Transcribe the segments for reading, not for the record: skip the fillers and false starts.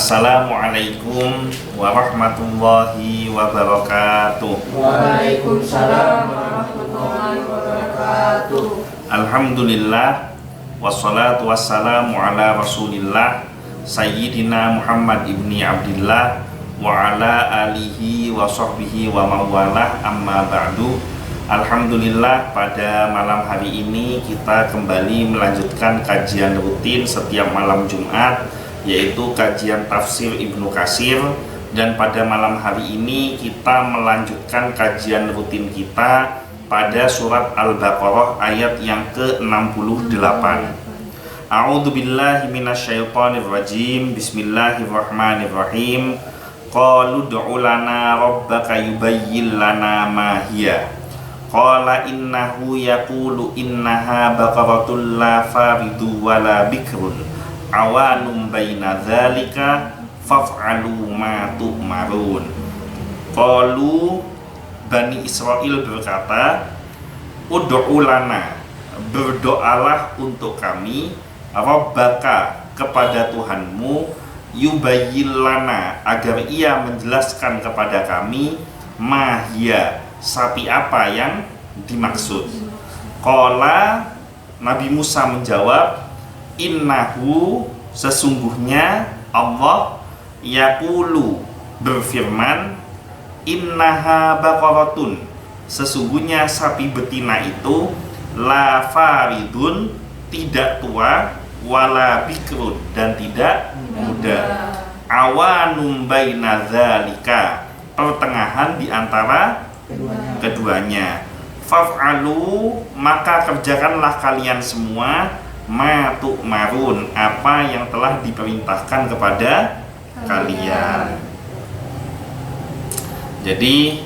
Assalamualaikum warahmatullahi wabarakatuh. Waalaikumsalam warahmatullahi wabarakatuh. Alhamdulillah wassalatu wassalamu ala rasulillah Sayyidina Muhammad ibni Abdillah wa ala alihi wa sahbihi wa mawalah, amma ba'du. Alhamdulillah, pada malam hari ini kita kembali melanjutkan kajian rutin setiap malam Jumat, yaitu kajian tafsir Ibnu Katsir. Dan pada malam hari ini kita melanjutkan kajian rutin kita pada surat Al-Baqarah ayat yang ke-68. A'udzu billahi minasyaitonir rajim. Bismillahirrahmanirrahim. Qalu ud'u lana rabbaka yubayyin lana ma hiya. Qala innahu yaqulu innaha baqaratul la faridu wala bikrun awanum baina dzalika faf'alu ma tu'marun. Qalu, Bani Israel berkata, ud'u lana, berdoalah untuk kami, rabbaka, kepada Tuhanmu, yubayyin lana, agar ia menjelaskan kepada kami, mahia, sapi apa yang dimaksud. Qala, Nabi Musa menjawab, innahu, sesungguhnya Allah, yaqulu, berfirman, innaha baqaratun, sesungguhnya sapi betina itu, la faridun, tidak tua, wala bikrun, dan tidak muda, awanum baina dzalika, pertengahan di antara keduanya. Faf'alu, maka kerjakanlah kalian semua, ma tu'marun, apa yang telah diperintahkan kepada kalian. Jadi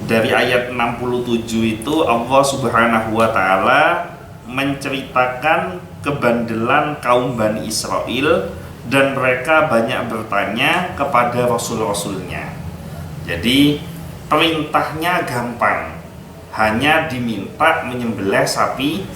dari ayat 67 itu Allah Subhanahu wa taala menceritakan kebandelan kaum Bani Israel, dan mereka banyak bertanya kepada rasul-rasulnya. Jadi perintahnya gampang, hanya diminta menyembelih sapi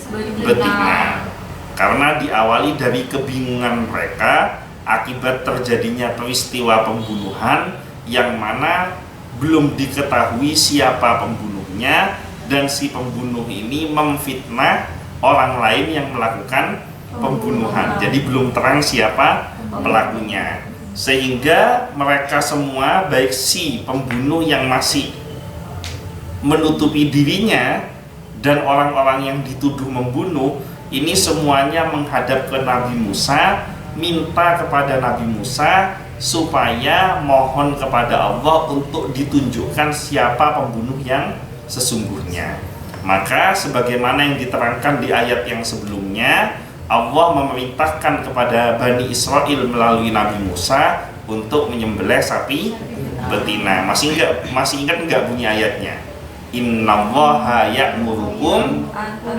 betina. Karena diawali dari kebingungan mereka akibat terjadinya peristiwa pembunuhan yang mana belum diketahui siapa pembunuhnya, dan si pembunuh ini memfitnah orang lain yang melakukan pembunuhan. Jadi belum terang siapa pelakunya, sehingga mereka semua, baik si pembunuh yang masih menutupi dirinya dan orang-orang yang dituduh membunuh, ini semuanya menghadap ke Nabi Musa, minta kepada Nabi Musa supaya mohon kepada Allah untuk ditunjukkan siapa pembunuh yang sesungguhnya. Maka sebagaimana yang diterangkan di ayat yang sebelumnya, Allah memerintahkan kepada Bani Israel melalui Nabi Musa untuk menyembelih sapi betina. Masih ingat enggak bunyi ayatnya? Innallaha ya'murukum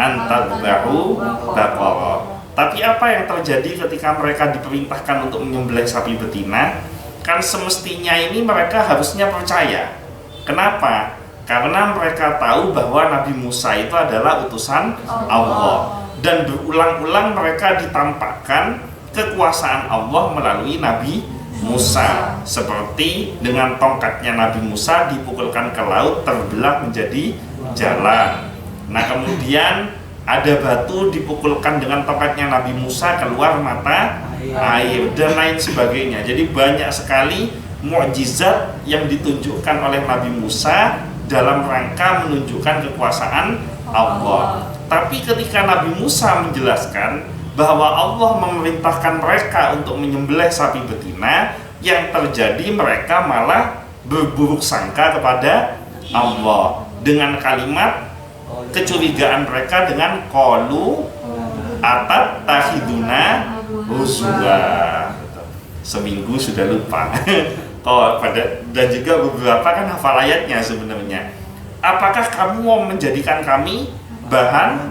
an tadhbahu baqarah. Tapi apa yang terjadi ketika mereka diperintahkan untuk menyembelih sapi betina? Kan semestinya ini mereka harusnya percaya. Kenapa? Karena mereka tahu bahwa Nabi Musa itu adalah utusan Allah. Dan berulang-ulang mereka ditampakkan kekuasaan Allah melalui Nabi Musa, seperti dengan tongkatnya Nabi Musa dipukulkan ke laut, terbelah menjadi jalan. Nah, kemudian ada batu dipukulkan dengan tongkatnya Nabi Musa, keluar mata air, dan lain sebagainya. Jadi banyak sekali mukjizat yang ditunjukkan oleh Nabi Musa dalam rangka menunjukkan kekuasaan Allah. Tapi ketika Nabi Musa menjelaskan bahwa Allah memerintahkan mereka untuk menyembelih sapi betina, yang terjadi mereka malah berburuk sangka kepada Allah dengan kalimat kecurigaan mereka dengan qalu atat tahiduna huzwa. Seminggu sudah lupa. Dan juga beberapa kan hafal ayatnya sebenarnya. Apakah kamu mau menjadikan kami bahan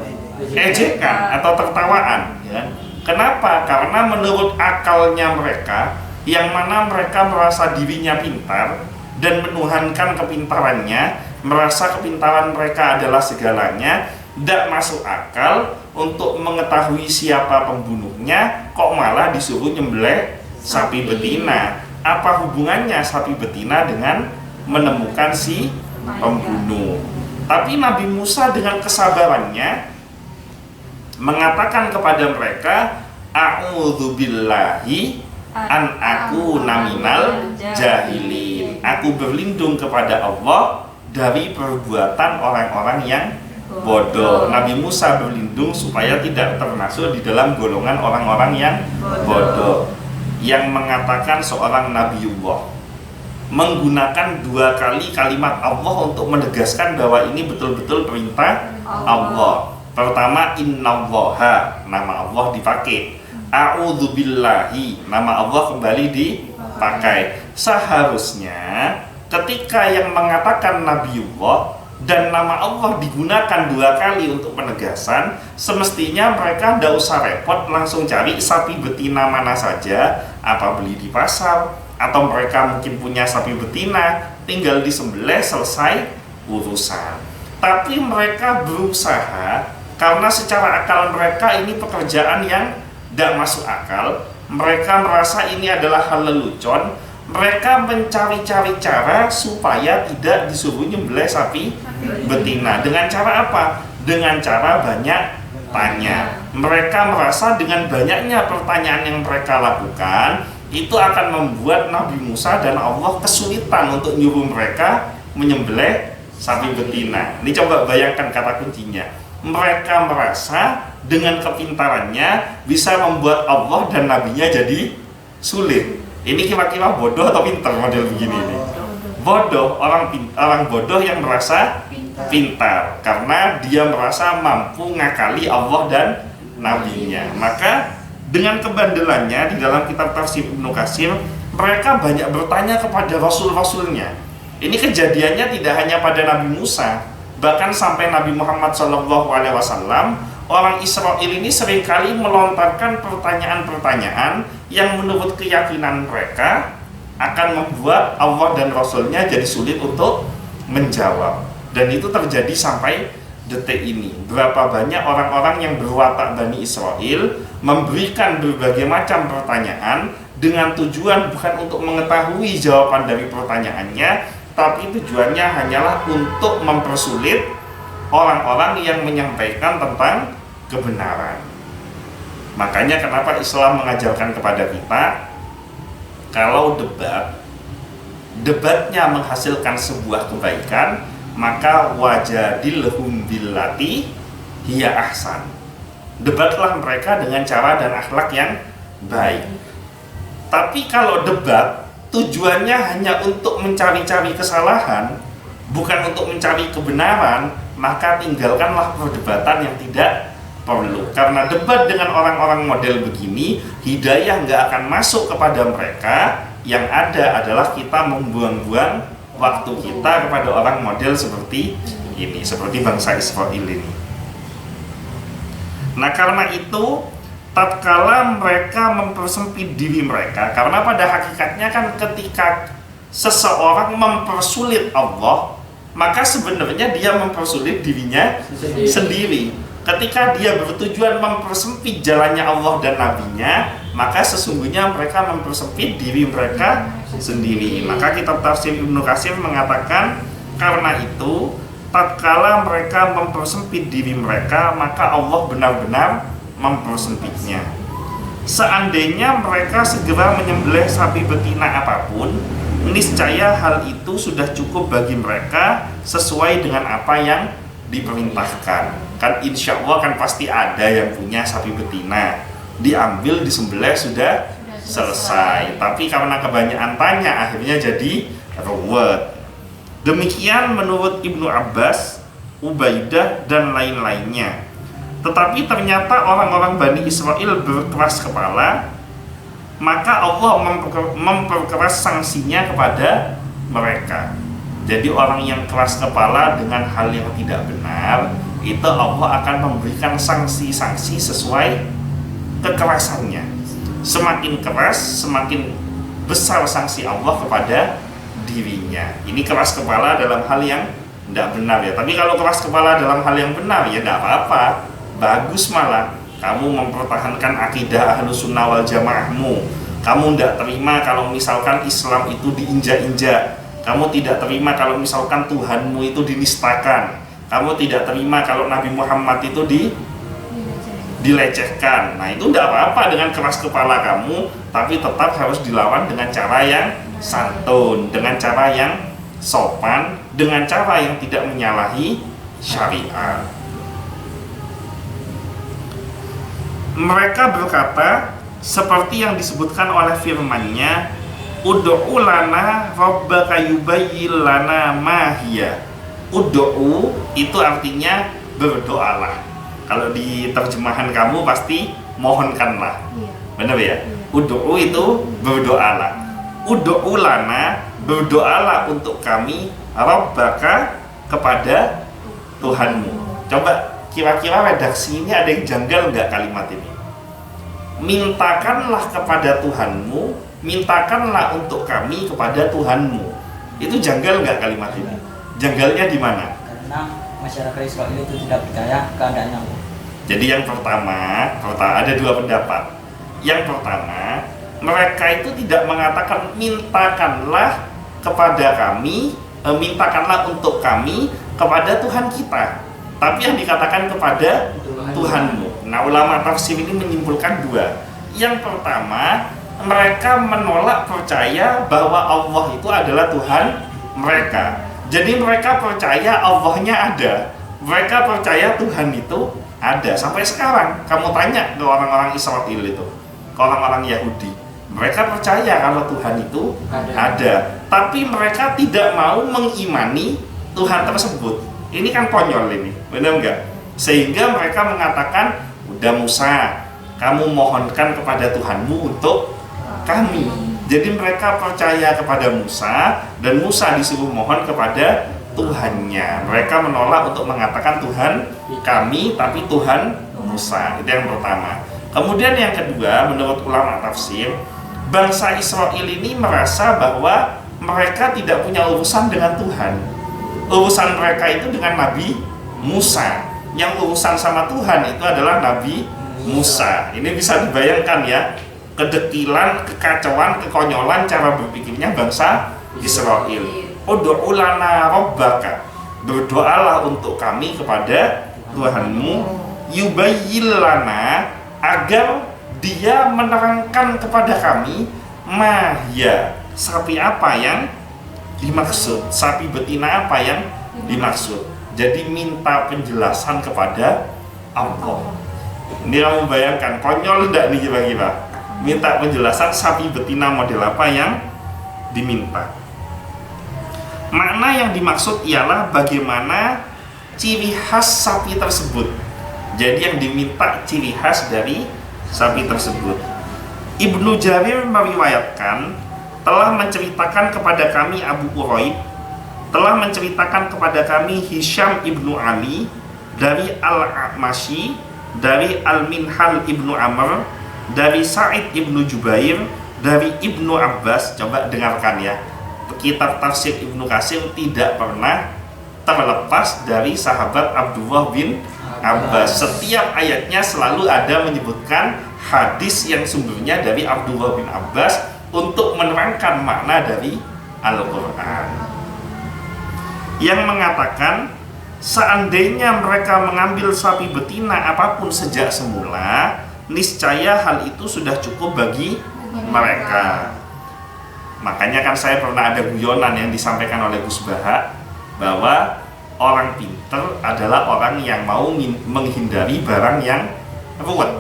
ejekan atau tertawaan? Ya. Kenapa? Karena menurut akalnya mereka, yang mana mereka merasa dirinya pintar dan menuhankan kepintarannya, merasa kepintaran mereka adalah segalanya, tidak masuk akal untuk mengetahui siapa pembunuhnya, kok malah disuruh nyembelih sapi betina. Apa hubungannya sapi betina dengan menemukan si pembunuh? Tapi Nabi Musa dengan kesabarannya mengatakan kepada mereka, a'udzubillahi an aku naminal jahilin. Aku berlindung kepada Allah dari perbuatan orang-orang yang bodoh. Nabi Musa berlindung supaya tidak termasuk di dalam golongan orang-orang yang bodoh, yang mengatakan seorang Nabiullah menggunakan 2 kali kalimat Allah untuk menegaskan bahwa ini betul-betul perintah Allah. Pertama, innallaha, nama Allah dipakai. A'udzubillahi, nama Allah kembali dipakai. Seharusnya ketika yang mengatakan Nabiullah dan nama Allah digunakan 2 kali untuk penegasan, semestinya mereka tidak usah repot langsung cari sapi betina mana saja, apa beli di pasar, atau mereka mungkin punya sapi betina, tinggal disembelih selesai urusan. Tapi mereka berusaha, karena secara akal mereka ini pekerjaan yang tidak masuk akal. Mereka merasa ini adalah hal lelucon. Mereka mencari-cari cara supaya tidak disuruh nyembelih sapi betina. Dengan cara apa? Dengan cara banyak tanya. Mereka merasa dengan banyaknya pertanyaan yang mereka lakukan, itu akan membuat Nabi Musa dan Allah kesulitan untuk nyuruh mereka menyembelih sapi betina. Ini coba bayangkan kata kuncinya. Mereka merasa dengan kepintarannya bisa membuat Allah dan Nabinya jadi sulit. Ini kira-kira bodoh atau pintar model begini ini? Bodoh, orang bodoh yang merasa pintar karena dia merasa mampu ngakali Allah dan Nabinya. Maka dengan kebandelannya di dalam kitab Tafsir Ibnu Katsir, mereka banyak bertanya kepada rasul-rasulnya. Ini kejadiannya tidak hanya pada Nabi Musa, bahkan sampai Nabi Muhammad SAW. Orang Israel ini seringkali melontarkan pertanyaan-pertanyaan yang menurut keyakinan mereka akan membuat Allah dan Rasulnya jadi sulit untuk menjawab. Dan itu terjadi sampai detik ini. Berapa banyak orang-orang yang berwatak Bani Israel memberikan berbagai macam pertanyaan dengan tujuan bukan untuk mengetahui jawaban dari pertanyaannya, tapi tujuannya hanyalah untuk mempersulit orang-orang yang menyampaikan tentang kebenaran. Makanya kenapa Islam mengajarkan kepada kita, kalau debatnya menghasilkan sebuah kebaikan, maka wajadilhum billati hiya ahsan. Debatlah mereka dengan cara dan akhlak yang baik. Tapi kalau debat tujuannya hanya untuk mencari-cari kesalahan, bukan untuk mencari kebenaran, maka tinggalkanlah perdebatan yang tidak perlu. Karena debat dengan orang-orang model begini, hidayah nggak akan masuk kepada mereka. Yang ada adalah kita membuang-buang waktu kita kepada orang model seperti ini, seperti bangsa Israel ini. Nah, karena itu tatkala mereka mempersempit diri mereka, karena pada hakikatnya kan ketika seseorang mempersulit Allah, maka sebenarnya dia mempersulit dirinya sendiri. Ketika dia bertujuan mempersempit jalannya Allah dan Nabinya, maka sesungguhnya mereka mempersempit diri mereka sendiri. Maka kitab Tafsir Ibnu Katsir mengatakan, karena itu tatkala mereka mempersempit diri mereka, maka Allah benar-benar mempersempitnya. Seandainya mereka segera menyembelih sapi betina apapun, niscaya hal itu sudah cukup bagi mereka sesuai dengan apa yang diperintahkan. Kan insya Allah kan pasti ada yang punya sapi betina, diambil disembelih sudah selesai. Tapi karena kebanyakan tanya akhirnya jadi ruwet. Demikian menurut Ibnu Abbas, Ubaidah dan lain-lainnya. Tetapi ternyata orang-orang Bani Israel berkeras kepala, maka Allah memperkeras sanksinya kepada mereka. Jadi orang yang keras kepala dengan hal yang tidak benar, itu Allah akan memberikan sanksi-sanksi sesuai kekerasannya. Semakin keras, semakin besar sanksi Allah kepada dirinya. Ini keras kepala dalam hal yang tidak benar ya. Tapi kalau keras kepala dalam hal yang benar ya tidak apa-apa. Bagus malah. Kamu mempertahankan akidah Ahlus Sunnah wal Jamaahmu, Kamu tidak terima kalau misalkan Islam itu diinjak-injak. Kamu tidak terima kalau misalkan Tuhanmu itu dinistakan. Kamu tidak terima kalau Nabi Muhammad itu dilecehkan. Nah, itu tidak apa-apa dengan keras kepala kamu, tapi tetap harus dilawan dengan cara yang santun, dengan cara yang sopan, dengan cara yang tidak menyalahi syariat. Mereka berkata seperti yang disebutkan oleh firman-Nya, ud'u lana rabbaka yubayyin lana ma hiya. Ud'u itu artinya berdoalah. Kalau di terjemahan kamu pasti mohonkanlah. Benar ya? Ud'u itu berdoalah. Ud'u lana, berdoalah untuk kami, rabbaka, kepada Tuhanmu. Coba kira-kira redaksi ini ada yang janggal nggak kalimat ini? Mintakanlah kepada Tuhanmu, mintakanlah untuk kami kepada Tuhanmu. Itu janggal nggak kalimat ini? Janggalnya di mana? Karena masyarakat Israel itu tidak percaya keadaannya Allah. Jadi yang pertama ada dua pendapat. Yang pertama, mereka itu tidak mengatakan mintakanlah kepada kami, mintakanlah untuk kami kepada Tuhan kita, tapi yang dikatakan kepada Tuhanmu. Nah, ulama tafsir ini menyimpulkan dua. Yang pertama, mereka menolak percaya bahwa Allah itu adalah Tuhan mereka. Jadi mereka percaya Allahnya ada. Mereka percaya Tuhan itu ada. Sampai sekarang kamu tanya ke orang-orang Israel itu, ke orang-orang Yahudi, mereka percaya kalau Tuhan itu ada. Tapi mereka tidak mau mengimani Tuhan tersebut. Ini kan konyol ini, benar nggak? Sehingga mereka mengatakan, udah Musa, kamu mohonkan kepada Tuhanmu untuk kami. Jadi mereka percaya kepada Musa, dan Musa disuruh mohon kepada Tuhannya. Mereka menolak untuk mengatakan Tuhan kami, tapi Tuhan Musa. Itu yang pertama. Kemudian yang kedua, menurut ulama tafsir, bangsa Israel ini merasa bahwa mereka tidak punya urusan dengan Tuhan. Urusan mereka itu dengan Nabi Musa. Yang urusan sama Tuhan itu adalah Nabi Musa. Ini bisa dibayangkan ya, kedekilan, kekacauan, kekonyolan cara berpikirnya bangsa Israel. Ud'u lana rabbaka, berdoalah untuk kami kepada Tuhanmu, yubayyin lana, agar dia menerangkan kepada kami mahya, sapi apa yang dimaksud, sapi betina apa yang dimaksud. Jadi minta penjelasan kepada Allah. Ini kamu bayangkan, konyol tidak nih kira-kira? Minta penjelasan sapi betina model apa yang diminta. Makna yang dimaksud ialah bagaimana ciri khas sapi tersebut. Jadi yang diminta ciri khas dari sapi tersebut. Ibnu Jarir meriwayatkan, telah menceritakan kepada kami Abu Quraib, telah menceritakan kepada kami Hisham ibnu Ali dari Al-A'mashi, dari Al-Minhal ibnu Amr, dari Sa'id ibnu Jubair, dari Ibnu Abbas. Coba dengarkan ya, kitab tafsir Ibnu Katsir tidak pernah terlepas dari sahabat Abdullah bin Abbas. Setiap ayatnya selalu ada menyebutkan hadis yang sumbernya dari Abdullah bin Abbas untuk menerangkan makna dari Al-Quran, yang mengatakan seandainya mereka mengambil sapi betina apapun sejak semula, niscaya hal itu sudah cukup bagi mereka. Makanya kan saya pernah ada guyonan yang disampaikan oleh Gus Baha, bahwa orang pinter adalah orang yang mau menghindari barang yang ruwet.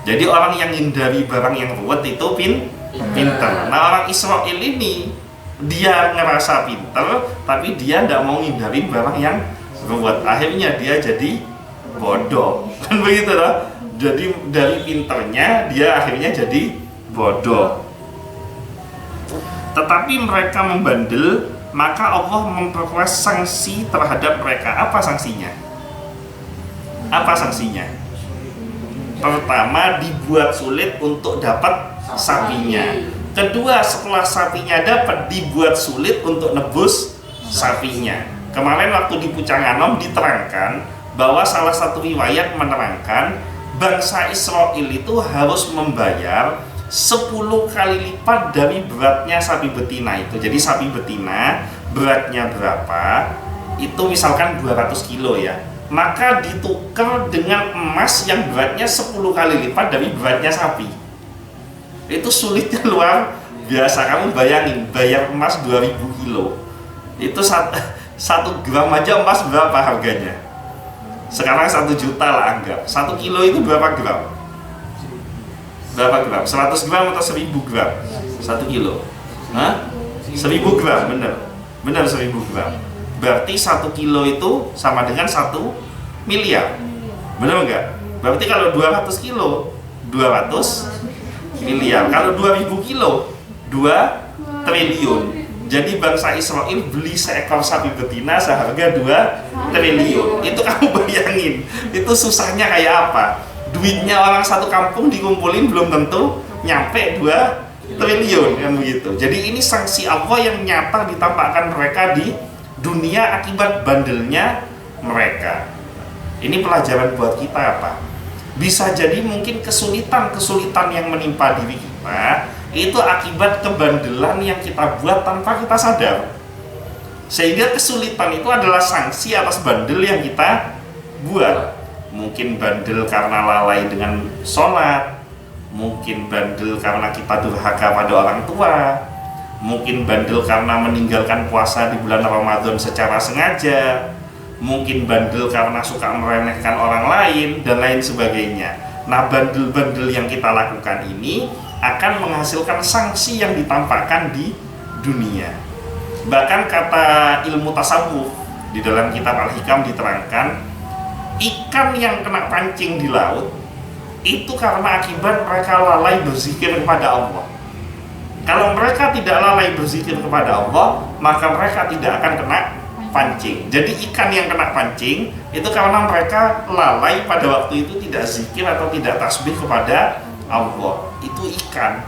Jadi orang yang menghindari barang yang ruwet itu pinter. Nah, orang Israel ini dia ngerasa pinter, tapi dia tidak mau menghindari barang yang ruwet. Akhirnya dia jadi bodoh, kan begitu loh. Jadi dari pinternya dia akhirnya jadi bodoh. Tetapi mereka membandel, maka Allah memperkeras sanksi terhadap mereka. Apa sanksinya? Apa sanksinya? Pertama, dibuat sulit untuk dapat sapinya. Kedua, setelah sapinya dapat, dibuat sulit untuk nebus sapinya. Kemarin waktu di Pucanganom diterangkan bahwa salah satu riwayat menerangkan bangsa Israel itu harus membayar 10 kali lipat dari beratnya sapi betina itu. Jadi sapi betina beratnya berapa? Itu misalkan 200 kilo ya. Maka ditukar dengan emas yang beratnya 10 kali lipat dari beratnya sapi. Itu sulitnya luar biasa. Kamu bayangin, bayar emas 2000 kilo. Itu 1 gram aja emas berapa harganya? Sekarang 1 juta lah anggap. 1 kilo itu berapa gram? Berapa gram? 100 gram atau 1000 gram? 1 kilo? Hah? 1000 gram, bener. Bener 1000 gram. Berarti 1 kilo itu sama dengan 1 miliar. Bener enggak? Berarti kalau 200 kilo 200 miliar. Kalau 2000 kilo 2 triliun. Jadi bangsa Israel beli seekor sapi betina seharga 2 triliun. Itu kamu bayangin, itu susahnya kayak apa? Duitnya orang satu kampung dikumpulin belum tentu nyampe 2 triliun kan begitu. Jadi ini sanksi Allah yang nyata ditampakkan mereka di dunia akibat bandelnya mereka. Ini pelajaran buat kita apa? Bisa jadi mungkin kesulitan-kesulitan yang menimpa diri kita itu akibat kebandelan yang kita buat tanpa kita sadar. Sehingga kesulitan itu adalah sanksi atas bandel yang kita buat. Mungkin bandel karena lalai dengan sholat, mungkin bandel karena kita durhaka pada orang tua, mungkin bandel karena meninggalkan puasa di bulan Ramadan secara sengaja, mungkin bandel karena suka meremehkan orang lain, dan lain sebagainya. Nah, bandel-bandel yang kita lakukan ini akan menghasilkan sanksi yang ditampakkan di dunia. Bahkan kata ilmu tasawuf di dalam kitab Al-Hikam diterangkan, ikan yang kena pancing di laut itu karena akibat mereka lalai berzikir kepada Allah. Kalau mereka tidak lalai berzikir kepada Allah, maka mereka tidak akan kena pancing. Jadi ikan yang kena pancing itu karena mereka lalai pada waktu itu tidak zikir atau tidak tasbih kepada Allah. Itu ikan.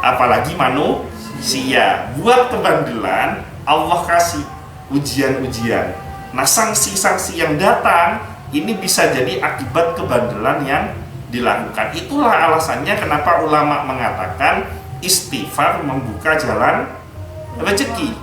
Apalagi manusia. Buat kebandelan, Allah kasih ujian-ujian. Nah, sanksi-sanksi yang datang ini bisa jadi akibat kebandelan yang dilakukan. Itulah alasannya kenapa ulama mengatakan istighfar membuka jalan rezeki.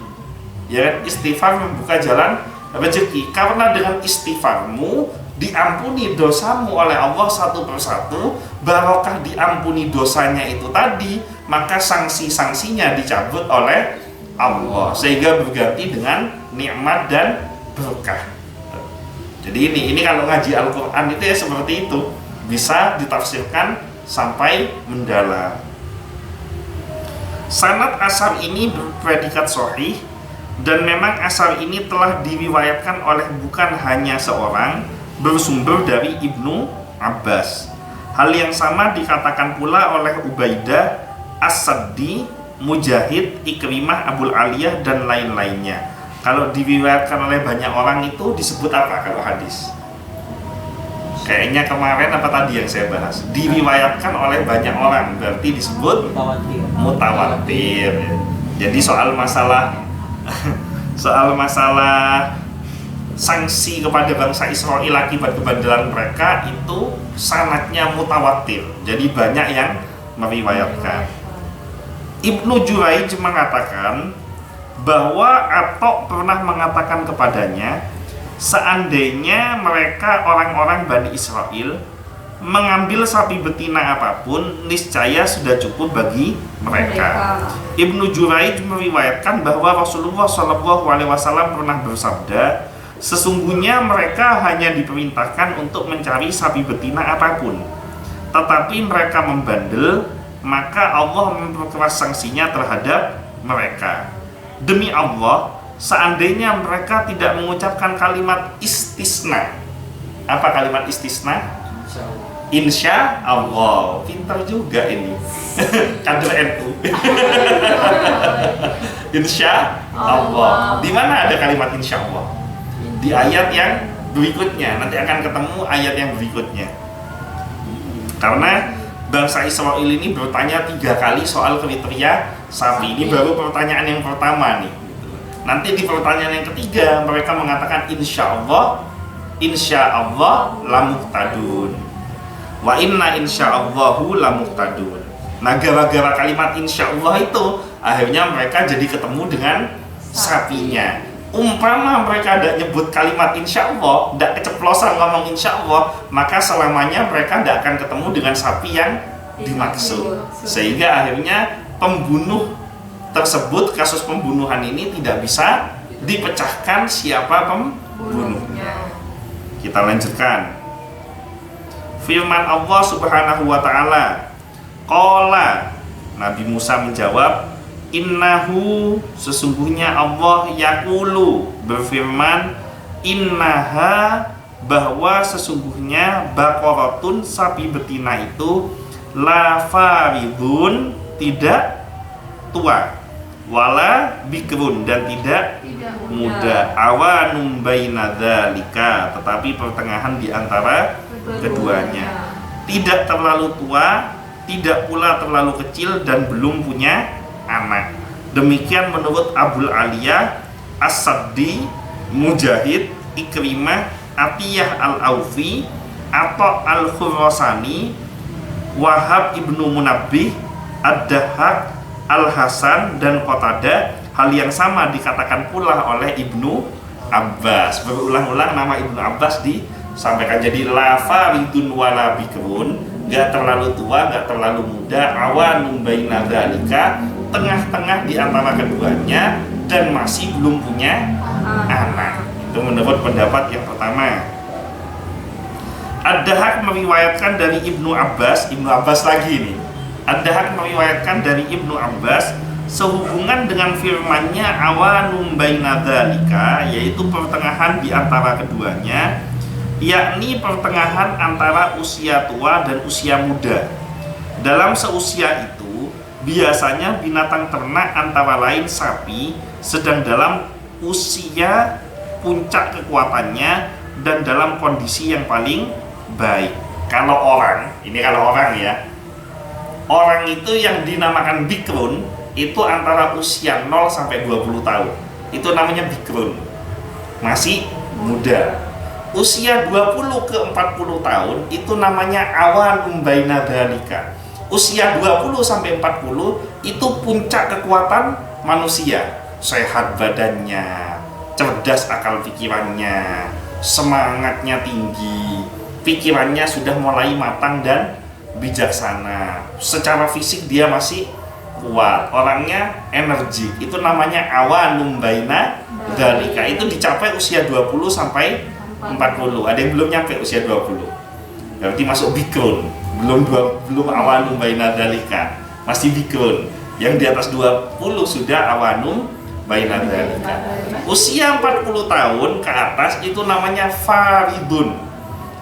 Ya, istighfar membuka jalan rezeki. Karena dengan istighfarmu diampuni dosamu oleh Allah satu persatu, barokah diampuni dosanya itu tadi, maka sanksi-sanksinya dicabut oleh Allah sehingga berganti dengan nikmat dan berkah. Jadi ini kalau ngaji Al-Quran itu ya seperti itu, bisa ditafsirkan sampai mendalam. Sanad asar ini berpredikat sahih, dan memang asar ini telah diriwayatkan oleh bukan hanya seorang, bersumber dari Ibnu Abbas. Hal yang sama dikatakan pula oleh Ubaidah, As-Saddi, Mujahid, Ikrimah, Abul Aliyah, dan lain-lainnya. Kalau diriwayatkan oleh banyak orang itu disebut apa kalau hadis? Kayaknya kemarin apa tadi yang saya bahas? Diriwayatkan oleh banyak orang, berarti disebut mutawatir. Jadi soal masalah sanksi kepada bangsa Israel akibat kebandelan mereka itu sanadnya mutawatir. Jadi banyak yang meriwayatkan. Ibnu Juraij mengatakan bahwa Atok pernah mengatakan kepadanya, seandainya mereka orang-orang Bani Israel mengambil sapi betina apapun, niscaya sudah cukup bagi mereka. Ibnu Juraij meriwayatkan bahwa Rasulullah SAW pernah bersabda, sesungguhnya mereka hanya diperintahkan untuk mencari sapi betina apapun, tetapi mereka membandel, maka Allah memperkeras sanksinya terhadap mereka. Demi Allah, seandainya mereka tidak mengucapkan kalimat istisna. Apa kalimat istisna? Insya Allah. Pintar juga ini. Kader NU. Insya Allah. Di mana ada kalimat insya Allah? Di ayat yang berikutnya. Nanti akan ketemu ayat yang berikutnya. Karena bangsa Israel ini bertanya 3 kali soal kriteria sapi. Ini baru pertanyaan yang pertama nih. Nanti di pertanyaan yang ketiga mereka mengatakan insya Allah lamuhtadun. Wa inna insya Allahu lamuhtadun. Nah, gara-gara kalimat insya Allah itu akhirnya mereka jadi ketemu dengan sapinya. Umpama mereka tidak nyebut kalimat insya Allah, tidak keceplosan ngomong insya Allah, maka selamanya mereka tidak akan ketemu dengan sapi yang dimaksud. Sehingga akhirnya pembunuh tersebut, kasus pembunuhan ini tidak bisa dipecahkan siapa pembunuhnya. Kita lanjutkan. Firman Allah Subhanahu wa taala, qala, Nabi Musa menjawab, innahu, sesungguhnya Allah, yaqulu, berfirman, innaha, bahwa sesungguhnya baqaratun, sapi betina itu, la faridun, tidak tua, wala bikrun, dan tidak muda, awanum baina dzalika, tetapi pertengahan di antara keduanya, tidak terlalu tua, tidak pula terlalu kecil, dan belum punya anak. Demikian menurut Abul Aliyah, As-Saddi, Mujahid, Ikrimah, Atiyah Al-Aufi, atau Al-Khurasani, Wahab Ibnu Munabbih, Ad-Dahhak, Al-Hasan, dan Qatadah. Hal yang sama dikatakan pula oleh Ibnu Abbas. Berulang-ulang nama Ibnu Abbas disampaikan. Jadi la faridun wala bikrun, gak terlalu tua, gak terlalu muda, awanum baina dzalika, tengah-tengah di antara keduanya, dan masih belum punya anak. Itu menurut pendapat yang pertama. Ad-Dahhak meriwayatkan dari Ibnu Abbas lagi nih. Ad-Dahhak meriwayatkan dari Ibnu Abbas sehubungan dengan firman-Nya awanum baina dzalika, yaitu pertengahan di antara keduanya, yakni pertengahan antara usia tua dan usia muda. Dalam seusia itu biasanya binatang ternak antara lain sapi sedang dalam usia puncak kekuatannya dan dalam kondisi yang paling baik. Kalau orang ya, orang itu yang dinamakan bikrun itu antara usia 0 sampai 20 tahun. Itu namanya bikrun, masih muda. Usia 20 ke 40 tahun itu namanya awanum baina dzalika. Usia 20 sampai 40 itu puncak kekuatan manusia. Sehat badannya, cerdas akal pikirannya, semangatnya tinggi, pikirannya sudah mulai matang dan bijaksana. Secara fisik dia masih kuat, orangnya energik. Itu namanya awanum baina dzalika. Itu dicapai usia 20 sampai 40. Ada yang belum nyampe usia 20. Berarti masuk bikrun. Belum awanum baina dzalika. Masih bikrun. Yang di atas 20 sudah awanum baina dzalika. Usia 40 tahun ke atas itu namanya faridun.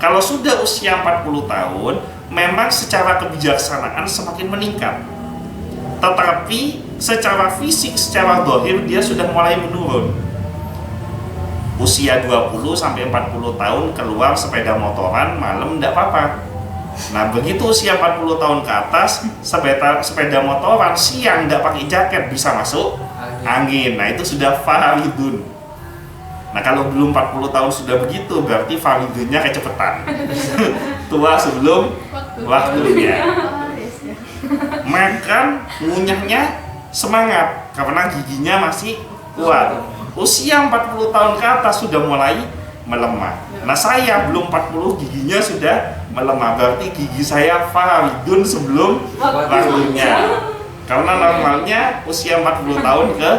Kalau sudah usia 40 tahun, memang secara kebijaksanaan semakin meningkat. Tetapi secara fisik, secara zahir dia sudah mulai menurun. Usia 20 sampai 40 tahun keluar sepeda motoran malam tidak apa-apa. Nah, begitu usia 40 tahun ke atas, sepeda motoran siang tidak pakai jaket bisa masuk angin. Nah, itu sudah faridun. Nah, kalau belum 40 tahun sudah begitu, berarti faridunnya kecepatan. Tua sebelum waktunya. Makan, ngunyahnya semangat karena giginya masih kuat. Usia 40 tahun ke atas sudah mulai melemah. Nah, saya belum 40, giginya sudah melemah. Berarti gigi saya faridun sebelum waktunya. Karena normalnya usia 40 tahun ke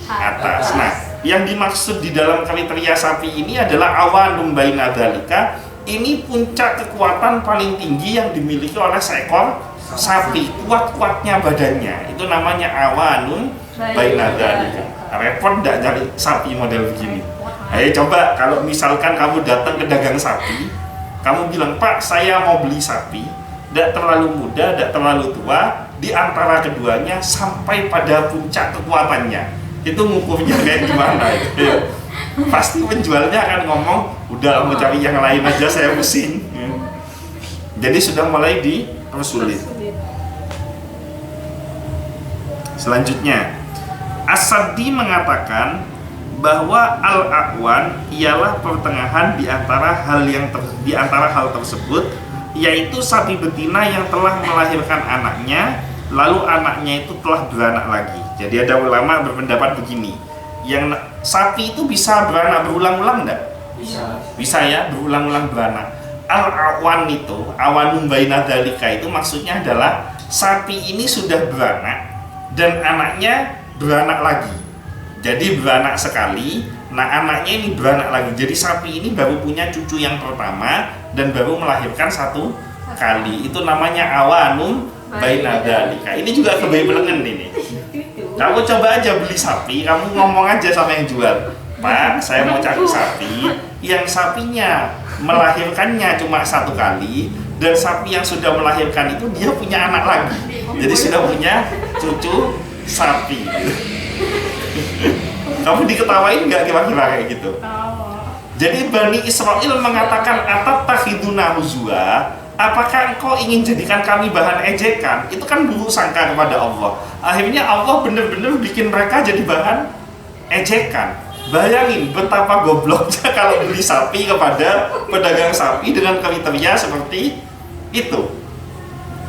atas. Nah, yang dimaksud di dalam kriteria sapi ini adalah awanum baina dzalika. Ini puncak kekuatan paling tinggi yang dimiliki oleh seekor sapi, kuat-kuatnya badannya. Itu namanya awanum baina dzalika. Repot enggak cari sapi model begini? Ayo coba, kalau misalkan kamu datang ke dagang sapi, kamu bilang, "Pak, saya mau beli sapi, tidak terlalu muda, tidak terlalu tua, di antara keduanya sampai pada puncak kekuatannya." Itu ngukurnya kayak gimana ya? Pasti penjualnya akan ngomong, "Udah, mau cari yang lain aja, saya pusing." Jadi sudah mulai dipersulit. Selanjutnya, As-Saddi mengatakan bahwa al-a'wan ialah pertengahan di antara hal tersebut, yaitu sapi betina yang telah melahirkan anaknya lalu anaknya itu telah beranak lagi. Jadi ada ulama berpendapat begini, yang sapi itu bisa beranak berulang-ulang enggak? Bisa ya, berulang-ulang beranak. Al-awan itu, awanum baina dzalika itu maksudnya adalah sapi ini sudah beranak dan anaknya beranak lagi. Jadi beranak sekali, nah anaknya ini beranak lagi. Jadi sapi ini baru punya cucu yang pertama dan baru melahirkan satu kali. Itu namanya awanum baina dzalika. Ini juga kebebelengan ini. Kamu coba aja beli sapi, kamu ngomong aja sama yang jual, Pak, saya mau cari sapi yang sapinya melahirkannya cuma satu kali, dan sapi yang sudah melahirkan itu dia punya anak lagi. Jadi sudah punya cucu sapi. Kamu diketawain nggak kira-kira kayak gitu? Jadi Bani Israel mengatakan atattakhiduna huzwa, apakah engkau ingin jadikan kami bahan ejekan? Itu kan buruk sangka kepada Allah. Akhirnya Allah benar-benar bikin mereka jadi bahan ejekan. Bayangin betapa gobloknya kalau beli sapi kepada pedagang sapi dengan kriteria seperti itu.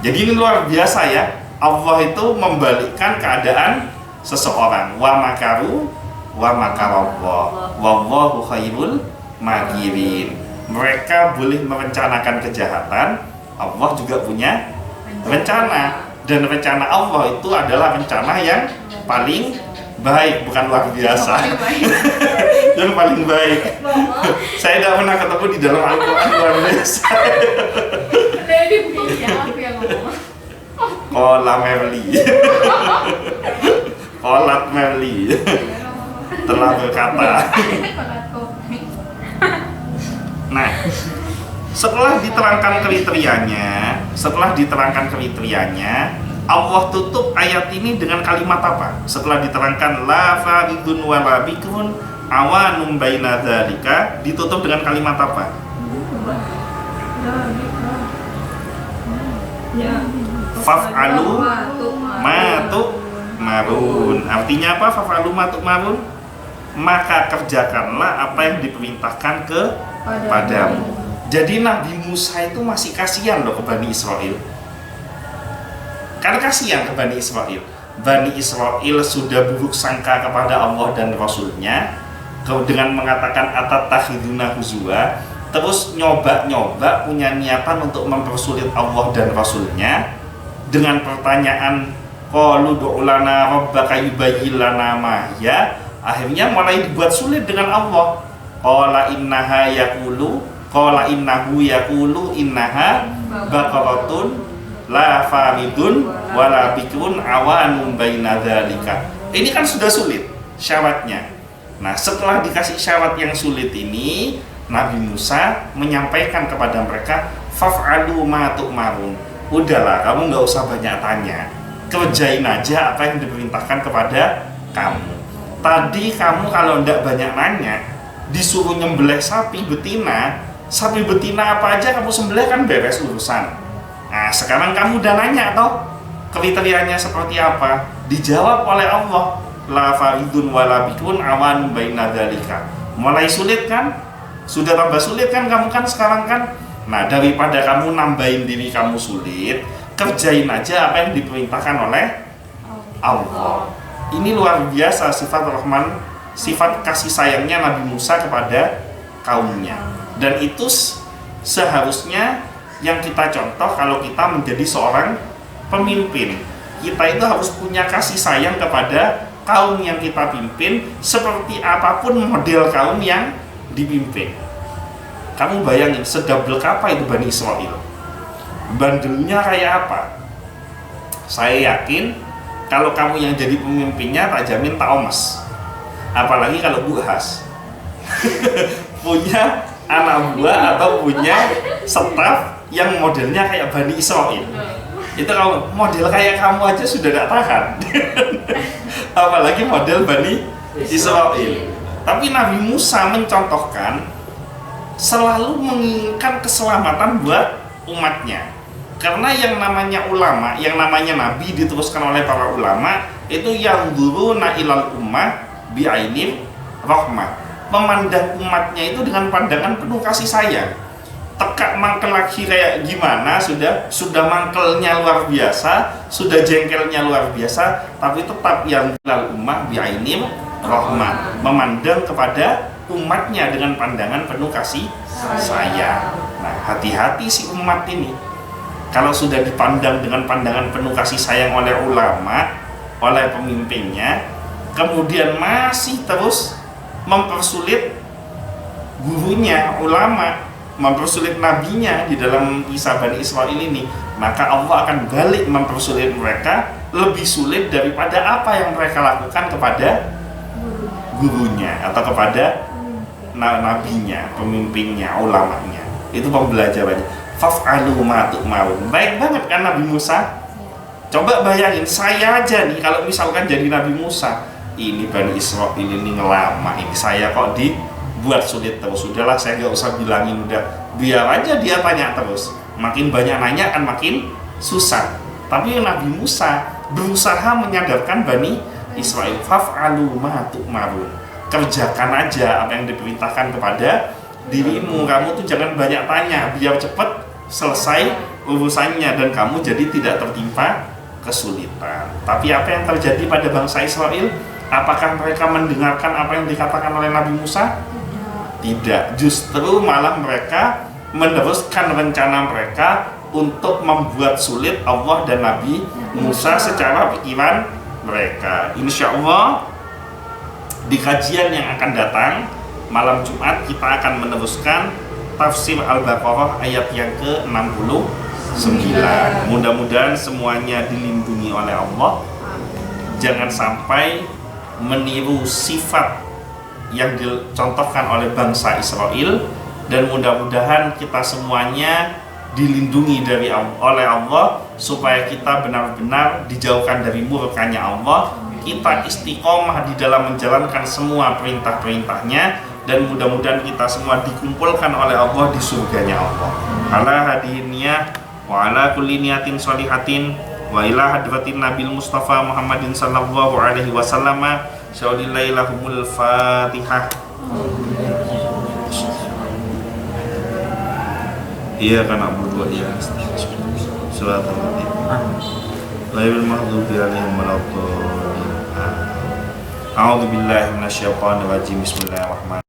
Jadi ini luar biasa ya. Allah itu membalikkan keadaan seseorang. Wa makaru wa makarallah wallahu khairul makirin. Mereka boleh merencanakan kejahatan, Allah juga punya rencana, dan rencana Allah itu adalah rencana yang paling baik, bukan luar biasa. Yang paling baik. Saya tidak pernah ketemu di dalam Al-Quran luar biasa. Kola Merli. Kolat Merli telah berkata. Nah, setelah diterangkan kriterianya, Allah tutup ayat ini dengan kalimat apa? Setelah diterangkan la faridun wa la bikrun awanum baina dzalika, ditutup dengan kalimat apa? Faf'alu ma tu'marun. Artinya apa? Faf'alu ma tu'marun? Maka kerjakanlah apa yang diperintahkan kepadamu. Jadi Nabi Musa itu masih kasihan loh ke Bani Israel. Karena kasihan ke Bani Israel. Bani Israel sudah buruk sangka kepada Allah dan Rasulnya dengan mengatakan atattakhiduna huzwa, terus nyoba-nyoba punya niatan untuk mempersulit Allah dan Rasulnya dengan pertanyaan qalu du'u lana rabbaka yubayyin lana ma ya. Akhirnya mulai dibuat sulit dengan Allah. Qala innahu yaqulu innaha baqaratun la faridun wala bikrun awanum baina dzalika. Ini kan sudah sulit syaratnya. Nah, setelah dikasih syarat yang sulit ini, Nabi Musa menyampaikan kepada mereka, faf'alu ma tu'marun. Udahlah, kamu nggak usah banyak tanya, kerjain aja apa yang diperintahkan kepada kamu. Tadi kamu kalau nggak banyak nanya, disuruh nyembelih sapi betina apa aja kamu sembelih kan beres urusan. Nah, sekarang kamu udah nanya toh kriterianya seperti apa? Dijawab oleh Allah, la faridun wala bikrun awan baina dzalika. Mulai sulit kan? Sudah tambah sulit kan kamu kan sekarang kan? Nah, daripada kamu nambahin diri kamu sulit, kerjain aja apa yang diperintahkan oleh Allah. Ini luar biasa sifat Rahman, sifat kasih sayangnya Nabi Musa kepada kaumnya. Dan itu seharusnya yang kita contoh kalau kita menjadi seorang pemimpin. Kita itu harus punya kasih sayang kepada kaum yang kita pimpin, seperti apapun model kaum yang dipimpin. Kamu bayangin sedabel apa itu Bani Israel, bandelnya kayak apa. Saya yakin kalau kamu yang jadi pemimpinnya tak jamin tak omes. Apalagi kalau Bu Has punya anak buah atau punya staf yang modelnya kayak Bani Israel. Itu kalau model kayak kamu aja sudah tidak tahan. Apalagi model Bani Israel. Tapi Nabi Musa mencontohkan selalu menginginkan keselamatan buat umatnya. Karena yang namanya ulama, yang namanya nabi diteruskan oleh para ulama itu yang dzuruna ilal ummah bi'ainir rahmah. Memandang umatnya itu dengan pandangan penuh kasih sayang. tekak mangkel lagi kayak gimana, sudah mangkelnya luar biasa, sudah jengkelnya luar biasa, tapi tetap yang lal ummah bi'ainim rahmah, memandang kepada umatnya dengan pandangan penuh kasih sayang. Nah, hati-hati si umat ini kalau sudah dipandang dengan pandangan penuh kasih sayang oleh ulama, oleh pemimpinnya, kemudian masih terus mempersulit gurunya, ulama, mempersulit nabinya di dalam kisah Bani Israil ini, maka Allah akan balik mempersulit mereka lebih sulit daripada apa yang mereka lakukan kepada gurunya atau kepada nabinya, pemimpinnya, ulamanya. Itu pembelajarannya. Faf'alu ma tu'marun. Baik banget kan Nabi Musa? Coba bayangin, saya aja nih kalau misalkan jadi Nabi Musa, ini Bani Israil ini ngelama, ini saya kok dibuat sulit terus. Sudahlah, saya gak usah bilangin, udah biar aja dia tanya terus. Makin banyak nanya kan makin susah. Tapi Nabi Musa berusaha menyadarkan Bani Israil, faf'alu ma tu'marun. Kerjakan aja apa yang diperintahkan kepada dirimu, kamu tuh jangan banyak tanya, biar cepat selesai urusannya dan kamu jadi tidak tertimpa kesulitan. Tapi apa yang terjadi pada bangsa Israel? Apakah mereka mendengarkan apa yang dikatakan oleh Nabi Musa? Tidak, justru malah mereka meneruskan rencana mereka untuk membuat sulit Allah dan Nabi Musa secara pikiran mereka. Insya Allah di kajian yang akan datang malam Jumat kita akan meneruskan tafsir Al-Baqarah ayat yang ke-69. Mudah-mudahan semuanya dilindungi oleh Allah. Jangan sampai meniru sifat yang dicontohkan oleh bangsa Israel, dan mudah-mudahan kita semuanya dilindungi oleh Allah supaya kita benar-benar dijauhkan dari murkanya Allah. Kita istiqomah di dalam menjalankan semua perintah-perintahnya, dan mudah-mudahan kita semua dikumpulkan oleh Allah di surganya Allah. Ala hadiniyah wa ala kulli niyatin sholihatin wa ila hadratin Nabil Mustafa Muhammadin sallallahu alaihi wasallam. Syaulillailahumul Fatihah. Iya kan na'budu wa iyyaka nasta'in. Shiratal mustaqim. Ghairil maghdubi 'alaihim waladdallin. A'udzu billahi minasyaitonir rajim. Bismillahirrahmanirrahim.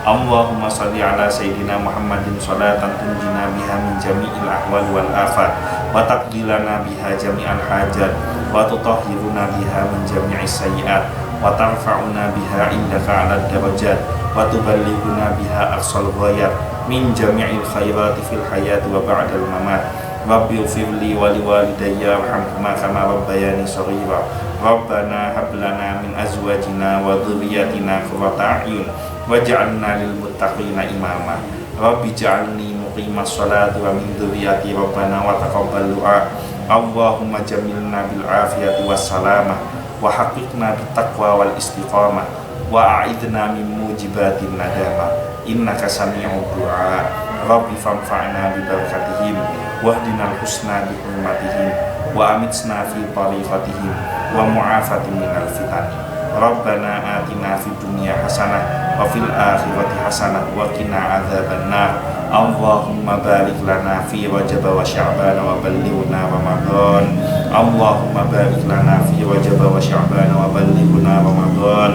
Allahumma salli ala sayyidina Muhammadin salatan tunjina biha min jami'il ahwal wal afat wa taqdilana biha jami'al hajat wa tutahhiruna biha min jami'is sayyi'at wa tarfa'una biha indaka 'alad darajat wa tuballighuna biha aqsal ghayat min jami'il khairati fil hayati wa ba'dal mamat. Rabbi ighfirli wa liwalidayya warhamhuma kama rabbayani shaghira. Rabbana hab lana min azwajina wa dhurriyyatina qurrata a'yun waj'alna lil muttaqina imama. Rabbi ij'alni muqimas sholati wa min dhurriyyati rabbana wa taqabbal du'a. Allahumma jamilna bil afiyati was salamah wa haqqiqna bit taqwa wal istiqamah wa a'idna min mujibatin nadama innaka sami'ud du'a. Rabbi fanfa'na bi barakatihim wahdinal husna bi hurmatihim wa amitsna fi tariqatihim wa mu'afatin minal fitan. Rabbana atina fid dunya hasanah wa fil akhirati hasanah wa qina adzabannar. Allahumma barik lana fi Rajab wa Sya'ban wa ballighna Ramadan. Allahumma barik lana fi Rajab wa Sya'ban wa ballighna Ramadan.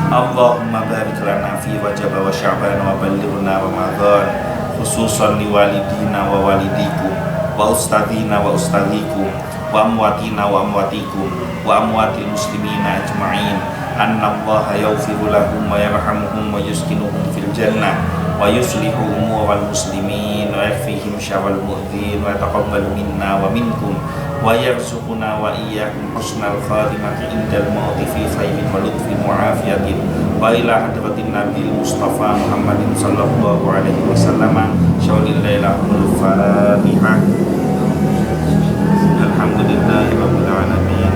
Allahumma barik lana fi Rajab wa Sya'ban wa ballighna Ramadan. Khususan liwalidina wa walidikum wa ustadzina wa ustadzikum wa amwatina wa amwatikum wa amwatil muslimina ajma'in. Annallaha yaghfiru lahum wa yarhamuhum wa yuskinuhum fil jannah wa yuslihu umural muslimin wa yakfihim syarral mu'dhin wa taqabbalu minna wa minkum wa yarzuquna wa iyyakum husnal khatimati indal mauti fi khairin wa lutfin wa afiyatin wa ila hadratin Nabil Mustafa Muhammadin sallallahu alaihi wasallam. Syaulillailahumul Fatihah. Alhamdulillahi rabbil alamin.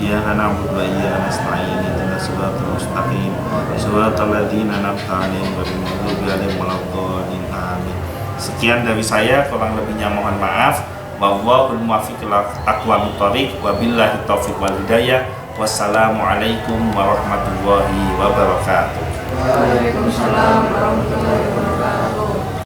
Iyyaka na'budu wa iyyaka nasta'in. Ihdinas siratal mustaqim. Shiratal ladzina an'amta 'alaihim ghairil maghdubi 'alaihim waladdallin. Amin. Sekian dari saya, kurang lebihnya mohon maaf. Wallahul muwaffiq ila aqwamit thoriq wa billahi taufiq wal hidayah. Wassalamualaikum warahmatullahi wabarakatuh. Waalaikumsalam warahmatullahi wabarakatuh.